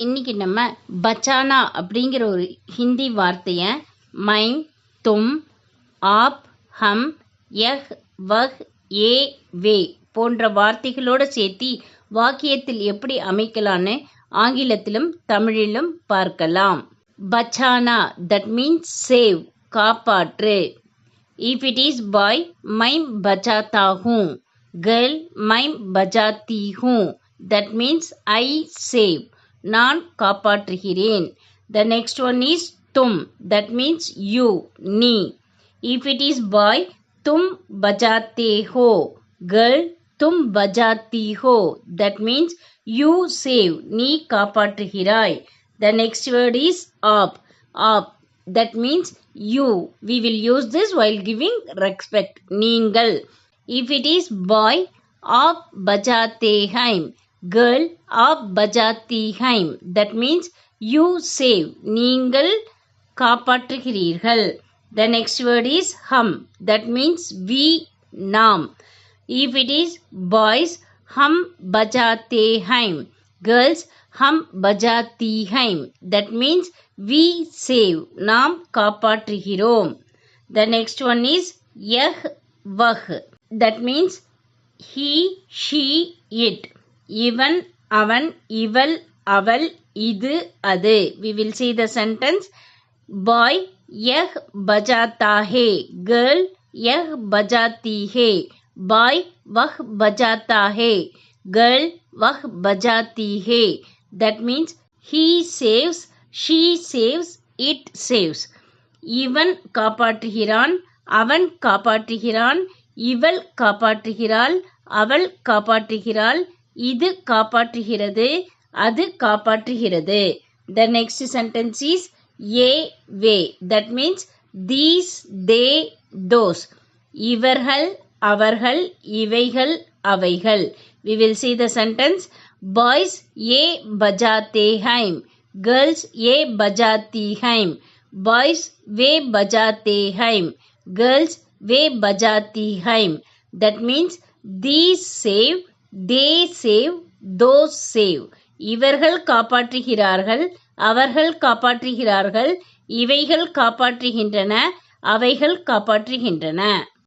இன்னைக்கு நம்ம பச்சானா அப்படிங்கிற ஒரு ஹிந்தி வார்த்தையை மைம், தும், ஆப், ஹம், யஹ், வஹ், ஏ, வே போன்ற வார்த்தைகளோடு சேர்த்து வாக்கியத்தில் எப்படி அமைக்கலான்னு ஆங்கிலத்திலும் தமிழிலும் பார்க்கலாம். பச்சானா, தட் மீன்ஸ் சேவ், காப்பாற்று. இஃப் இட் இஸ் பாய், மைம் பச்சாத்தா ஹூ. கேர்ள், மைம் பச்சாத்தி ஹூ. தட் மீன்ஸ் ஐ சேவ், நான் காப்பாற்றுகிறேன். The next one is tum, that means you, நீ. If it is boy, tum bajate ho. Girl, tum bajati ho. That means you save, நீ காப்பாற்றுகிறாய். The next word is aap. Aap, that means you. We will use this while giving respect. நீங்கள். If it is boy, aap bajate hain. Girl, aap bajati hain. That means you save, நீங்கள் காப்பாற்றுகிறீர்கள். The next word is hum. That means we, நாம். If it is boys, hum bajate hain. Girls, hum bajati hain. That means we save, நாம் காப்பாற்றுகிறோம். The next one is yah, vah. That means he, she, it. இவன், அவன், இவள், அவள், இது, அது. We will see the sentence. Boy, yah bajata hai. Girl, yah bajati hai. Boy, vah bajata hai. Girl, vah bajati hai. That means he saves, she saves, it saves. இவன் காப்பாற்றுகிறான், அவன் காப்பாற்றுகிறான், இவள் காப்பாற்றுகிறாள், அவள் காப்பாற்றுகிறாள், இது காப்பாற்றுகிறது, அது காப்பாற்றுகிறது. The next sentence is ye, ve. That means these, they, those. இவர்கள், அவர்கள், இவைகள், அவைகள். We will see the sentence. Boys ye bajate hain. Girls ye bajati hain. Boys ve bajate hain. Girls ve bajati hain. That means these save, they save, those save. இவர்கள் காப்பாற்றுகிறார்கள், அவர்கள் காப்பாற்றுகிறார்கள், இவைகள் காப்பாற்றுகின்றன, அவைகள் காப்பாற்றுகின்றன.